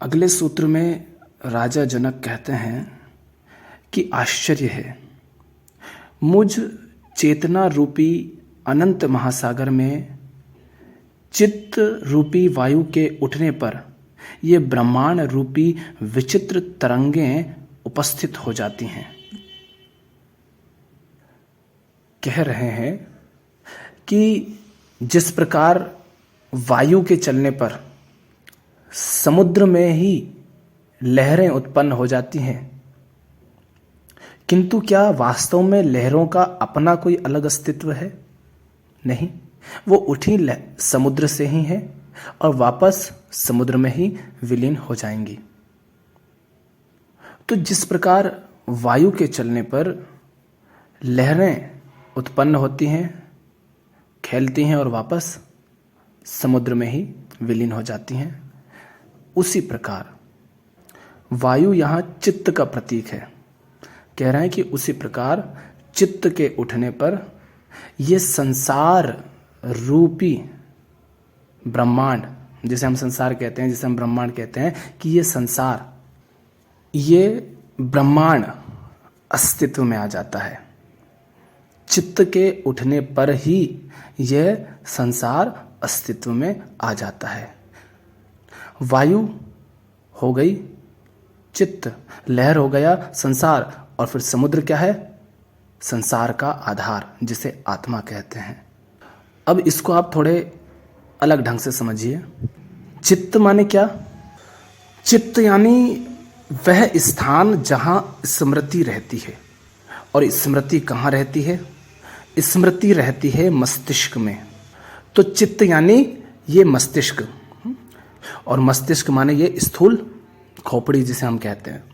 अगले सूत्र में राजा जनक कहते हैं कि आश्चर्य है, मुझ चेतना रूपी अनंत महासागर में चित्त रूपी वायु के उठने पर ये ब्रह्मांड रूपी विचित्र तरंगें उपस्थित हो जाती हैं। कह रहे हैं कि जिस प्रकार वायु के चलने पर समुद्र में ही लहरें उत्पन्न हो जाती हैं, किंतु क्या वास्तव में लहरों का अपना कोई अलग अस्तित्व है? नहीं, वो उठी समुद्र से ही है और वापस समुद्र में ही विलीन हो जाएंगी। तो जिस प्रकार वायु के चलने पर लहरें उत्पन्न होती हैं, खेलती हैं और वापस समुद्र में ही विलीन हो जाती हैं, उसी प्रकार वायु यहाँ चित्त का प्रतीक है। कह रहे हैं कि उसी प्रकार चित्त के उठने पर ये संसार रूपी ब्रह्मांड, जिसे हम संसार कहते हैं, जिसे हम ब्रह्मांड कहते हैं, कि ये संसार, ये ब्रह्मांड अस्तित्व में आ जाता है। चित्त के उठने पर ही यह संसार अस्तित्व में आ जाता है। वायु हो गई चित्त, लहर हो गया संसार, और फिर समुद्र क्या है? संसार का आधार, जिसे आत्मा कहते हैं। अब इसको आप थोड़े अलग ढंग से समझिए। चित्त माने क्या? चित्त यानी वह स्थान जहां स्मृति रहती है। और स्मृति कहाँ रहती है? स्मृति रहती है मस्तिष्क में। तो चित्त यानी ये मस्तिष्क, और मस्तिष्क माने ये स्थूल खोपड़ी, जिसे हम कहते हैं।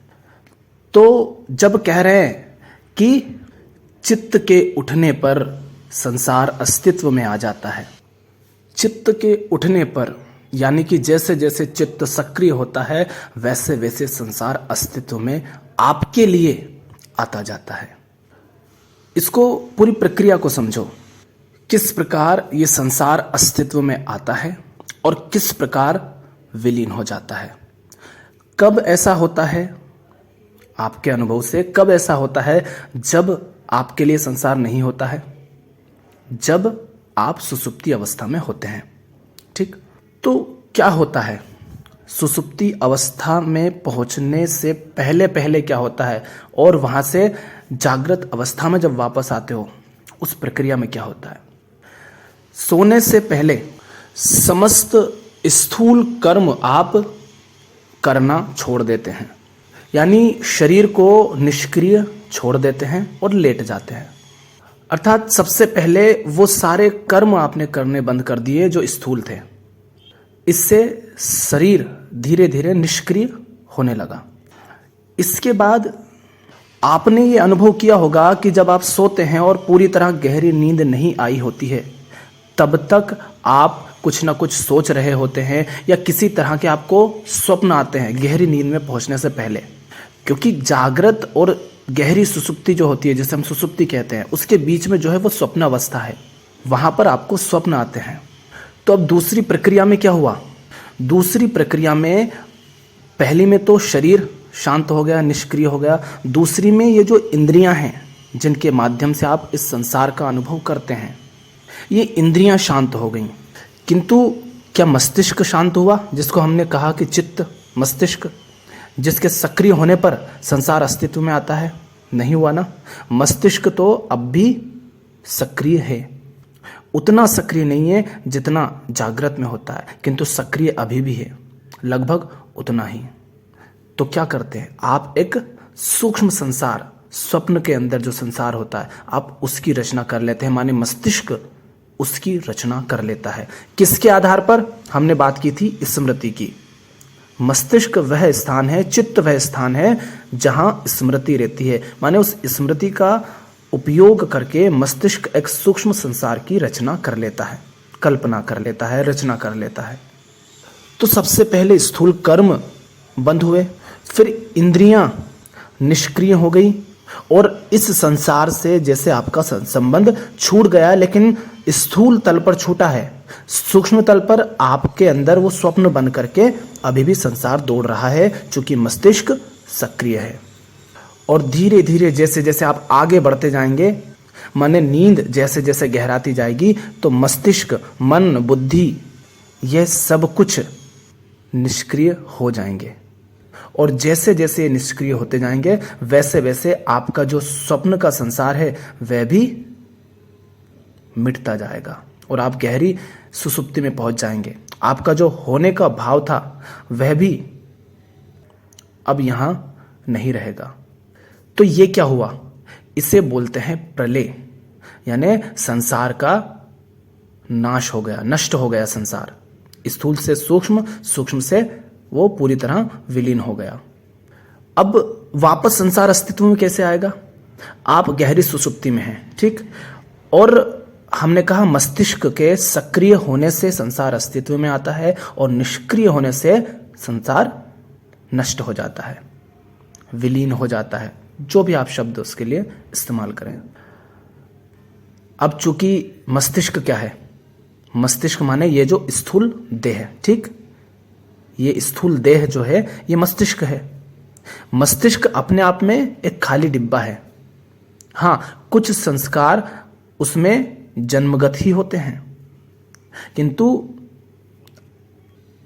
तो जब कह रहे हैं कि चित्त के उठने पर संसार अस्तित्व में आ जाता है, चित्त के उठने पर यानी कि जैसे जैसे चित्त सक्रिय होता है वैसे वैसे संसार अस्तित्व में आपके लिए आता जाता है। इसको पूरी प्रक्रिया को समझो, किस प्रकार ये संसार अस्तित्व में आता है और किस प्रकार विलीन हो जाता है। कब ऐसा होता है? आपके अनुभव से कब ऐसा होता है? जब आपके लिए संसार नहीं होता है, जब आप सुसुप्ति अवस्था में होते हैं। ठीक, तो क्या होता है? सुसुप्ति अवस्था में पहुंचने से पहले पहले क्या होता है, और वहां से जागृत अवस्था में जब वापस आते हो उस प्रक्रिया में क्या होता है? सोने से पहले समस्त स्थूल कर्म आप करना छोड़ देते हैं, यानी शरीर को निष्क्रिय छोड़ देते हैं और लेट जाते हैं। अर्थात सबसे पहले वो सारे कर्म आपने करने बंद कर दिए जो स्थूल थे। इससे शरीर धीरे धीरे निष्क्रिय होने लगा। इसके बाद आपने ये अनुभव किया होगा कि जब आप सोते हैं और पूरी तरह गहरी नींद नहीं आई होती है, तब तक आप कुछ ना कुछ सोच रहे होते हैं या किसी तरह के आपको स्वप्न आते हैं गहरी नींद में पहुंचने से पहले। क्योंकि जागृत और गहरी सुसुप्ति जो होती है, जिसे हम सुसुप्ति कहते हैं, उसके बीच में जो है वो स्वप्न अवस्था है, वहां पर आपको स्वप्न आते हैं। तो अब दूसरी प्रक्रिया में क्या हुआ? दूसरी प्रक्रिया में पहली में तो शरीर शांत हो गया, निष्क्रिय हो गया। दूसरी में ये जो इंद्रियां हैं जिनके माध्यम से आप इस संसार का अनुभव करते हैं, ये इंद्रियां शांत हो गई। किंतु क्या मस्तिष्क शांत हुआ, जिसको हमने कहा कि चित्त, मस्तिष्क, जिसके सक्रिय होने पर संसार अस्तित्व में आता है? नहीं हुआ ना। मस्तिष्क तो अब भी सक्रिय है, उतना सक्रिय नहीं है जितना जागृत में होता है, किंतु सक्रिय अभी भी है, लगभग उतना ही। तो क्या करते हैं आप? एक सूक्ष्म संसार, स्वप्न के अंदर जो संसार होता है, आप उसकी रचना कर लेते हैं, माने मस्तिष्क उसकी रचना कर लेता है। किसके आधार पर? हमने बात की थी स्मृति की। मस्तिष्क वह स्थान है, चित्त वह स्थान है जहां स्मृति रहती है, माने उस स्मृति का उपयोग करके मस्तिष्क एक सूक्ष्म संसार की रचना कर लेता है, कल्पना कर लेता है, रचना कर लेता है। तो सबसे पहले स्थूल कर्म बंद हुए, फिर इंद्रियां निष्क्रिय हो गई, और इस संसार से जैसे आपका संबंध छूट गया, लेकिन स्थूल तल पर छूटा है, सूक्ष्म तल पर आपके अंदर वो स्वप्न बन करके अभी भी संसार दौड़ रहा है, चूंकि मस्तिष्क सक्रिय है। और धीरे धीरे जैसे जैसे आप आगे बढ़ते जाएंगे, माने नींद जैसे जैसे गहराती जाएगी, तो मस्तिष्क, मन, बुद्धि, यह सब कुछ निष्क्रिय हो जाएंगे। और जैसे जैसे ये निष्क्रिय होते जाएंगे, वैसे वैसे आपका जो स्वप्न का संसार है वह भी मिटता जाएगा और आप गहरी सुसुप्ति में पहुंच जाएंगे। आपका जो होने का भाव था वह भी अब यहां नहीं रहेगा। तो ये क्या हुआ? इसे बोलते हैं प्रलय, यानी संसार का नाश हो गया, नष्ट हो गया संसार। स्थूल से सूक्ष्म, सूक्ष्म से वो पूरी तरह विलीन हो गया। अब वापस संसार अस्तित्व में कैसे आएगा? आप गहरी सुसुप्ति में हैं, ठीक, और हमने कहा मस्तिष्क के सक्रिय होने से संसार अस्तित्व में आता है और निष्क्रिय होने से संसार नष्ट हो जाता है, विलीन हो जाता है, जो भी आप शब्द उसके लिए इस्तेमाल करें। अब चूंकि मस्तिष्क क्या है? मस्तिष्क माने ये जो स्थूल देह है, ठीक, ये स्थूल देह जो है ये मस्तिष्क है। मस्तिष्क अपने आप में एक खाली डिब्बा है। हाँ, कुछ संस्कार उसमें जन्मगत ही होते हैं, किंतु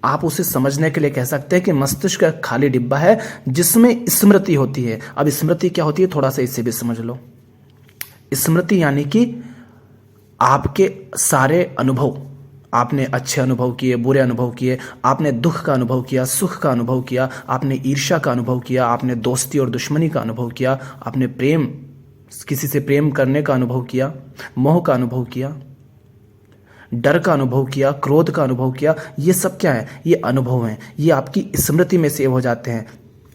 आप उसे समझने के लिए कह सकते हैं कि मस्तिष्क एक खाली डिब्बा है जिसमें स्मृति होती है। अब स्मृति क्या होती है, थोड़ा सा इसे भी समझ लो। स्मृति यानी कि आपके सारे अनुभव, आपने अच्छे अनुभव किए, बुरे अनुभव किए, आपने दुख का अनुभव किया, सुख का अनुभव किया, आपने ईर्ष्या का अनुभव किया, आपने दोस्ती और दुश्मनी का अनुभव किया, आपने प्रेम, किसी से प्रेम करने का अनुभव किया, मोह का अनुभव किया, डर का अनुभव किया, क्रोध का अनुभव किया। ये सब क्या है? ये अनुभव हैं। ये आपकी स्मृति में सेव हो जाते हैं।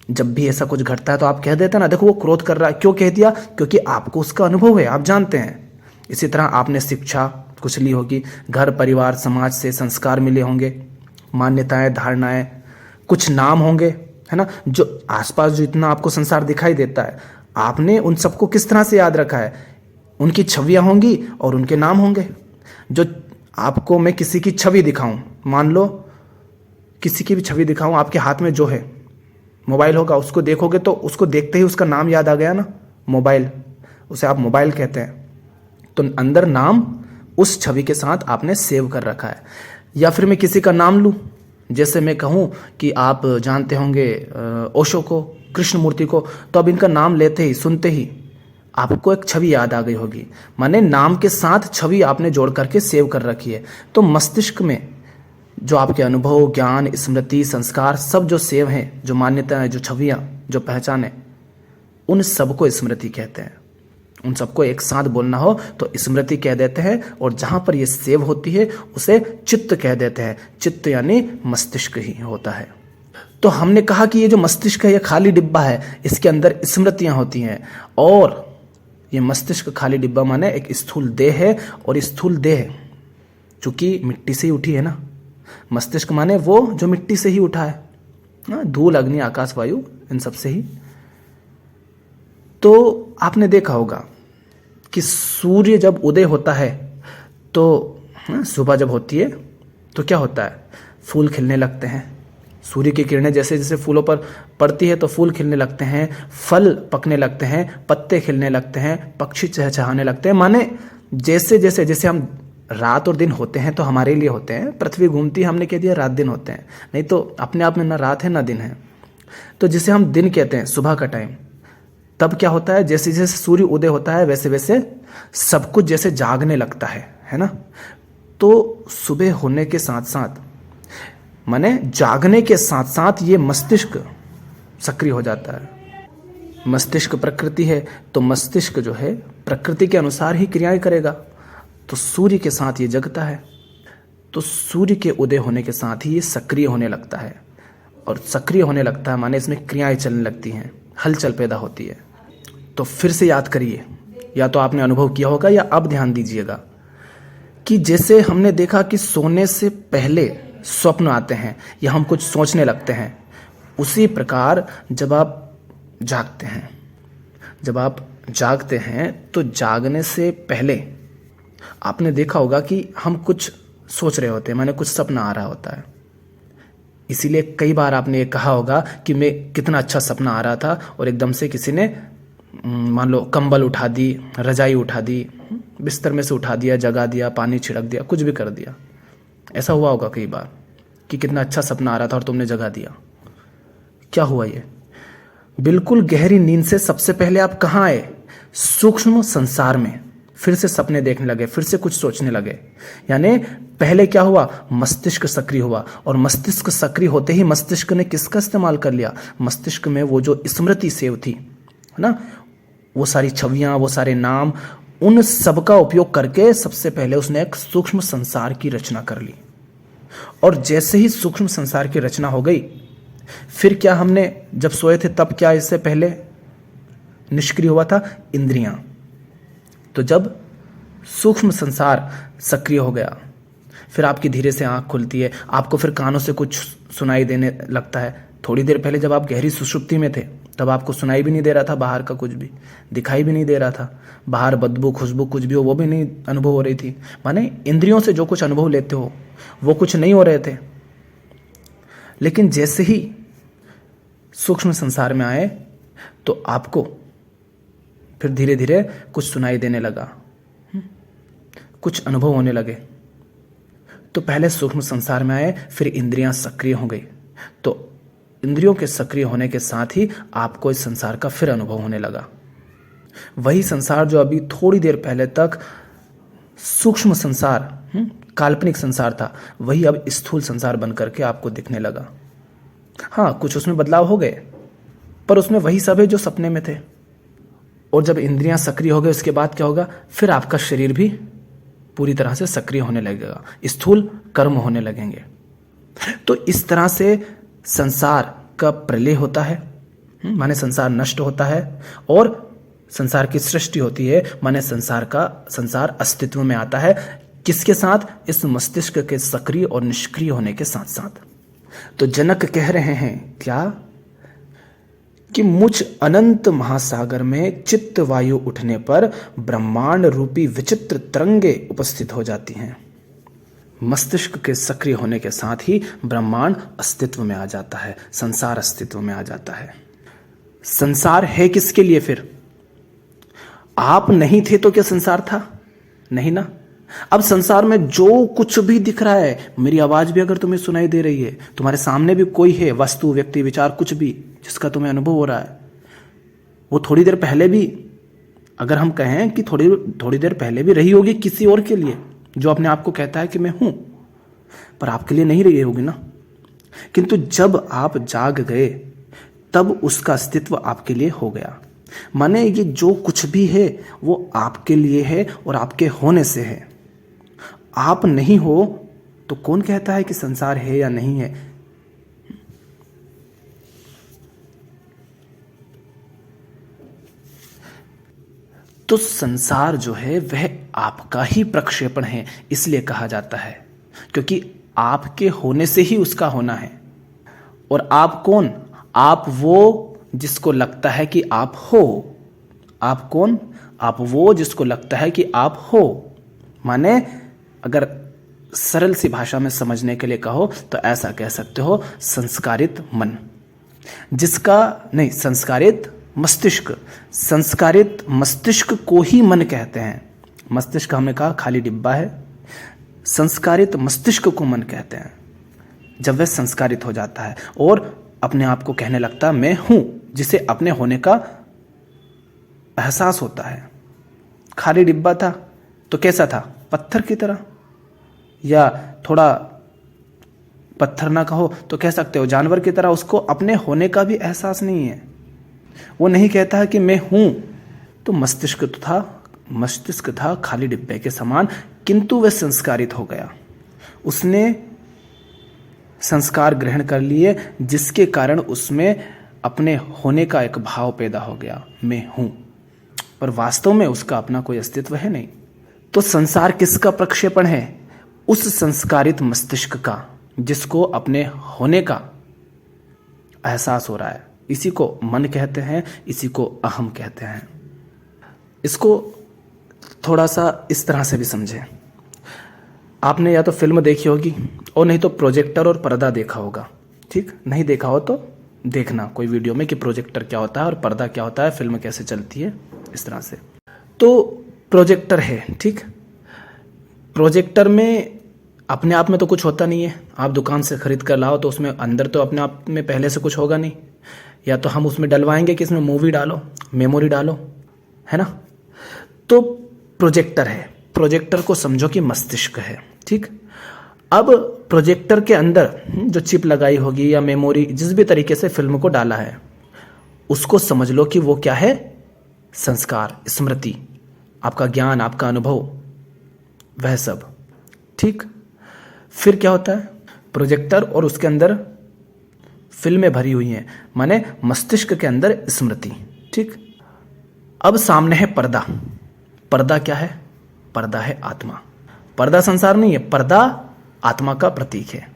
जब भी ऐसा कुछ घटता है तो आप कह देते हैं ना, देखो वो क्रोध कर रहा है। क्यों कह दिया? क्योंकि आपको उसका अनुभव है, आप जानते हैं। इसी तरह आपने शिक्षा कुछ ली होगी, घर परिवार समाज से संस्कार मिले होंगे, मान्यताएं, धारणाएं, कुछ नाम होंगे, है ना, जो आसपास जो इतना आपको संसार दिखाई देता है, आपने उन सबको किस तरह से याद रखा है? उनकी छवियां होंगी और उनके नाम होंगे। जो आपको मैं किसी की छवि दिखाऊं, मान लो किसी की भी छवि दिखाऊं, आपके हाथ में जो है मोबाइल होगा, उसको देखोगे तो उसको देखते ही उसका नाम याद आ गया ना, मोबाइल, उसे आप मोबाइल कहते हैं। तो अंदर नाम उस छवि के साथ आपने सेव कर रखा है। या फिर मैं किसी का नाम लूं, जैसे मैं कहूं कि आप जानते होंगे ओशो को, कृष्णमूर्ति को, तो अब इनका नाम लेते ही, सुनते ही आपको एक छवि याद आ गई होगी। माने नाम के साथ छवि आपने जोड़ करके सेव कर रखी है। तो मस्तिष्क में जो आपके अनुभव, ज्ञान, स्मृति, संस्कार सब जो सेव हैं, जो मान्यताएं, जो छवियां, जो पहचाने, उन सबको स्मृति कहते हैं। उन सबको एक साथ बोलना हो तो स्मृति कह देते हैं, और जहां पर ये सेव होती है उसे चित्त कह देते हैं। चित्त यानी मस्तिष्क ही होता है। तो हमने कहा कि ये जो मस्तिष्क है ये खाली डिब्बा है, इसके अंदर स्मृतियां होती हैं। और ये मस्तिष्क खाली डिब्बा माने एक स्थूल देह है, और स्थूल देह चूंकि मिट्टी से ही उठी है ना, मस्तिष्क माने वो जो मिट्टी से ही उठा है, धूल, अग्नि, आकाश, वायु, इन सब से ही। तो आपने देखा होगा कि सूर्य जब उदय होता है तो सुबह जब होती है तो क्या होता है? फूल खिलने लगते हैं। सूर्य की किरणें जैसे जैसे फूलों पर पड़ती है तो फूल खिलने लगते हैं, फल पकने लगते हैं, पत्ते खिलने लगते हैं, पक्षी चहचहाने लगते हैं। माने जैसे जैसे जैसे हम रात और दिन होते हैं तो हमारे लिए होते हैं, पृथ्वी घूमती है, हमने कह दिया रात दिन होते हैं, नहीं तो अपने आप में ना रात है ना दिन है। तो जिसे हम दिन कहते हैं, सुबह का टाइम, तब क्या होता है? जैसे जैसे सूर्य उदय होता है वैसे वैसे सब कुछ जैसे जागने लगता है ना। तो सुबह होने के साथ साथ, माने जागने के साथ साथ ये मस्तिष्क सक्रिय हो जाता है। मस्तिष्क प्रकृति है, तो मस्तिष्क जो है प्रकृति के अनुसार ही क्रियाएं करेगा। तो सूर्य के साथ ये जगता है, तो सूर्य के उदय होने के साथ ही ये सक्रिय होने लगता है। और सक्रिय होने लगता है माने इसमें क्रियाएं चलने लगती हैं, हलचल पैदा होती है। तो फिर से याद करिए, या तो आपने अनुभव किया होगा या अब ध्यान दीजिएगा कि जैसे हमने देखा कि सोने से पहले स्वप्न आते हैं या हम कुछ सोचने लगते हैं, उसी प्रकार जब आप जागते हैं तो जागने से पहले आपने देखा होगा कि हम कुछ सोच रहे होते हैं, माने कुछ सपना आ रहा होता है, इसीलिए कई बार आपने ये कहा होगा कि मैं कितना अच्छा सपना आ रहा था और एकदम से किसी ने मान लो कंबल उठा दी, रजाई उठा दी, बिस्तर में से उठा दिया, जगा दिया, पानी छिड़क दिया, कुछ भी कर दिया। ऐसा हुआ होगा कई बार कि कितना अच्छा सपना आ रहा था और तुमने जगा दिया। क्या हुआ ये? बिल्कुल गहरी नींद से सबसे पहले आप कहाँ आए? सूक्ष्म संसार में। फिर से सपने देखने लगे, फिर से कुछ सोचने लगे। यानी पहले क्या हुआ? मस्तिष्क सक्रिय हुआ, और मस्तिष्क सक्रिय होते ही मस्तिष्क ने किसका इस्तेमाल कर लिया? मस्तिष्क में वो जो स्मृति सेव थी, है ना, वो सारी छवियां, वो सारे नाम, उन सब का उपयोग करके सबसे पहले उसने एक सूक्ष्म संसार की रचना कर ली। और जैसे ही सूक्ष्म संसार की रचना हो गई, फिर क्या हमने जब सोए थे तब क्या इससे पहले निष्क्रिय हुआ था? इंद्रियां। तो जब सूक्ष्म संसार सक्रिय हो गया, फिर आपकी धीरे से आंख खुलती है, आपको फिर कानों से कुछ सुनाई देने लगता है। थोड़ी देर पहले जब आप गहरी सुषुप्ति में थे तब आपको सुनाई भी नहीं दे रहा था, बाहर का कुछ भी दिखाई भी नहीं दे रहा था, बाहर बदबू खुशबू कुछ भी हो वो भी नहीं अनुभव हो रही थी। माने इंद्रियों से जो कुछ अनुभव लेते हो वो कुछ नहीं हो रहे थे। लेकिन जैसे ही सूक्ष्म संसार में आए तो आपको फिर धीरे धीरे कुछ सुनाई देने लगा, कुछ अनुभव होने लगे। तो पहले सूक्ष्म संसार में आए, फिर इंद्रियां सक्रिय हो गई। तो इंद्रियों के सक्रिय होने के साथ ही आपको इस संसार का फिर अनुभव होने लगा। वही संसार जो अभी थोड़ी देर पहले तक सूक्ष्म संसार, काल्पनिक संसार था, वही अब स्थूल संसार बन करके आपको दिखने लगा। हाँ, कुछ उसमें बदलाव हो गए, पर उसमें वही सब है जो सपने में थे। और जब इंद्रियां सक्रिय हो गए उसके बाद क्या होगा? फिर आपका शरीर भी पूरी तरह से सक्रिय होने लगेगा, स्थूल कर्म होने लगेंगे। तो इस तरह से संसार का प्रलय होता है, माने संसार नष्ट होता है, और संसार की सृष्टि होती है, माने संसार अस्तित्व में आता है। किसके साथ? इस मस्तिष्क के सक्रिय और निष्क्रिय होने के साथ साथ। तो जनक कह रहे हैं क्या? कि मुझ अनंत महासागर में चित्त वायु उठने पर ब्रह्मांड रूपी विचित्र तरंगे उपस्थित हो जाती हैं। मस्तिष्क के सक्रिय होने के साथ ही ब्रह्मांड अस्तित्व में आ जाता है, संसार अस्तित्व में आ जाता है। संसार है किसके लिए फिर? आप नहीं थे तो क्या संसार था? नहीं ना। अब संसार में जो कुछ भी दिख रहा है, मेरी आवाज भी अगर तुम्हें सुनाई दे रही है, तुम्हारे सामने भी कोई है, वस्तु, व्यक्ति, विचार, कुछ भी जिसका तुम्हें अनुभव हो रहा है, वो थोड़ी देर पहले भी, अगर हम कहें कि थोड़ी देर पहले भी रही होगी किसी और के लिए, जो अपने आप को कहता है कि मैं हूं, पर आपके लिए नहीं रही होगी ना। किंतु जब आप जाग गए तब उसका अस्तित्व आपके लिए हो गया। माने ये जो कुछ भी है वो आपके लिए है और आपके होने से है। आप नहीं हो तो कौन कहता है कि संसार है या नहीं है? तो संसार जो है वह आपका ही प्रक्षेपण है, इसलिए कहा जाता है, क्योंकि आपके होने से ही उसका होना है। और आप कौन? आप वो जिसको लगता है कि आप हो। आप कौन? आप वो जिसको लगता है कि आप हो। माने अगर सरल सी भाषा में समझने के लिए कहो तो ऐसा कह सकते हो, संस्कारित मन, जिसका नहीं, संस्कारित मस्तिष्क। संस्कारित मस्तिष्क को ही मन कहते हैं। मस्तिष्क हमने कहा खाली डिब्बा है, संस्कारित मस्तिष्क को मन कहते हैं। जब वह संस्कारित हो जाता है और अपने आप को कहने लगता मैं हूं, जिसे अपने होने का एहसास होता है। खाली डिब्बा था तो कैसा था? पत्थर की तरह, या थोड़ा पत्थर ना कहो तो कह सकते हो जानवर की तरह। उसको अपने होने का भी एहसास नहीं है, वो नहीं कहता है कि मैं हूं। तो मस्तिष्क था खाली डिब्बे के समान, किंतु वह संस्कारित हो गया। उसने संस्कार ग्रहण कर लिए, जिसके कारण उसमें अपने होने का एक भाव पैदा हो गया, मैं हूं। पर वास्तव में उसका अपना कोई अस्तित्व है नहीं। तो संसार किसका प्रक्षेपण है? उस संस्कारित मस्तिष्क का, जिसको अपने होने का एहसास हो रहा है। इसी को मन कहते हैं, इसी को अहम कहते हैं। इसको थोड़ा सा इस तरह से भी समझें। आपने या तो फिल्म देखी होगी और नहीं तो प्रोजेक्टर और पर्दा देखा होगा, ठीक। नहीं देखा हो तो देखना कोई वीडियो में कि प्रोजेक्टर क्या होता है और पर्दा क्या होता है, फिल्म कैसे चलती है, इस तरह से। तो प्रोजेक्टर है, ठीक। प्रोजेक्टर में अपने आप में तो कुछ होता नहीं है, आप दुकान से खरीद कर लाओ तो उसमें अंदर तो अपने आप में पहले से कुछ होगा नहीं, या तो हम उसमें डलवाएंगे कि इसमें मूवी डालो, मेमोरी डालो, है ना। तो प्रोजेक्टर है, प्रोजेक्टर को समझो कि मस्तिष्क है, ठीक। अब प्रोजेक्टर के अंदर जो चिप लगाई होगी या मेमोरी, जिस भी तरीके से फिल्म को डाला है, उसको समझ लो कि वो क्या है, संस्कार, स्मृति, आपका ज्ञान, आपका अनुभव, वह सब, ठीक। फिर क्या होता है, प्रोजेक्टर और उसके अंदर फिल्में भरी हुई हैं, माने मस्तिष्क के अंदर स्मृति, ठीक। अब सामने है पर्दा। पर्दा क्या है, पर्दा है आत्मा। पर्दा संसार नहीं है, पर्दा आत्मा का प्रतीक है।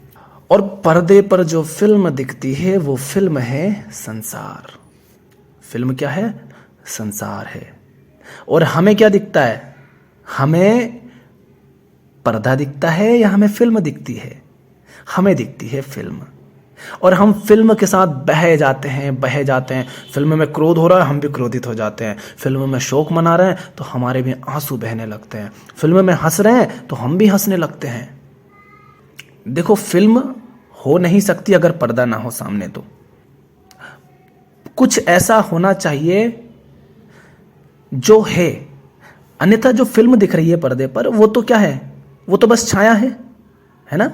और पर्दे पर जो फिल्म दिखती है वो फिल्म है संसार। फिल्म क्या है, संसार है। और हमें क्या दिखता है, हमें पर्दा दिखता है या हमें फिल्म दिखती है, हमें दिखती है फिल्म। और हम फिल्म के साथ बह जाते हैं। फिल्म में क्रोध हो रहा है, हम भी क्रोधित हो जाते हैं। फिल्म में शोक मना रहे हैं तो हमारे भी आंसू बहने लगते हैं। फिल्म में हंस रहे हैं तो हम भी हंसने लगते हैं। देखो, फिल्म हो नहीं सकती अगर पर्दा ना हो सामने। तो कुछ ऐसा होना चाहिए जो है, अन्यथा जो फिल्म दिख रही है पर्दे पर, वो तो क्या है, वो तो बस छाया है ना।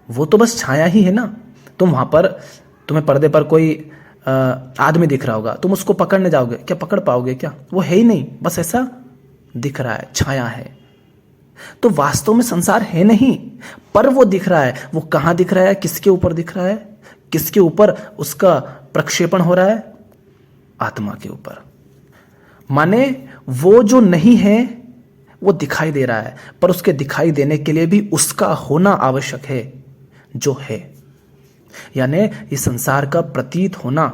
वो तो बस छाया ही है ना। तुम वहां पर, तुम्हें पर्दे पर कोई आदमी दिख रहा होगा, तुम उसको पकड़ने जाओगे, क्या पकड़ पाओगे क्या, वो है ही नहीं, बस ऐसा दिख रहा है, छाया है। तो वास्तव में संसार है नहीं, पर वो दिख रहा है। वो कहां दिख रहा है, किसके ऊपर दिख रहा है, किसके ऊपर उसका प्रक्षेपण हो रहा है, आत्मा के ऊपर। माने वो जो नहीं है वो दिखाई दे रहा है, पर उसके दिखाई देने के लिए भी उसका होना आवश्यक है जो है। यानी ये संसार का प्रतीत होना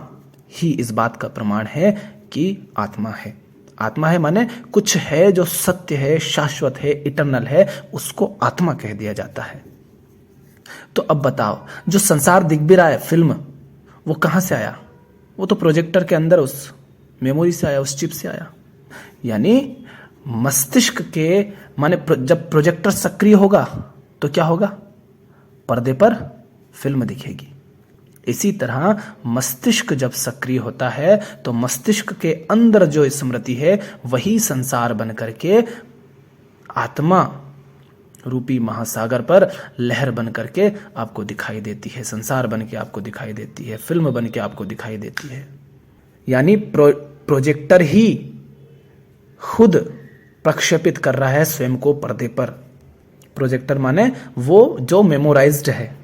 ही इस बात का प्रमाण है कि आत्मा है। आत्मा है माने कुछ है जो सत्य है, शाश्वत है, इटर्नल है, उसको आत्मा कह दिया जाता है। तो अब बताओ, जो संसार दिख भी रहा है, फिल्म, वो कहां से आया, वो तो प्रोजेक्टर के अंदर उस मेमोरी से आया, उस चिप से आया। यानी मस्तिष्क के, माने जब प्रोजेक्टर सक्रिय होगा तो क्या होगा, पर्दे पर फिल्म दिखेगी। इसी तरह मस्तिष्क जब सक्रिय होता है तो मस्तिष्क के अंदर जो स्मृति है वही संसार बन करके आत्मा रूपी महासागर पर लहर बन करके आपको दिखाई देती है, संसार बन के आपको दिखाई देती है, फिल्म बन के आपको दिखाई देती है। यानी प्रोजेक्टर ही खुद प्रक्षेपित कर रहा है स्वयं को पर्दे पर। प्रोजेक्टर माने वो जो मेमोराइज्ड है,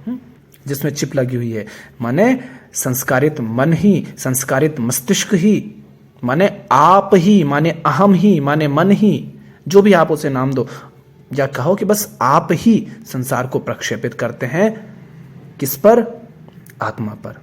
जिसमें चिप लगी हुई है, माने संस्कारित मन ही, संस्कारित मस्तिष्क ही, माने आप ही, माने अहम ही, माने मन ही, जो भी आप उसे नाम दो, या कहो कि बस आप ही संसार को प्रक्षेपित करते हैं। किस पर, आत्मा पर।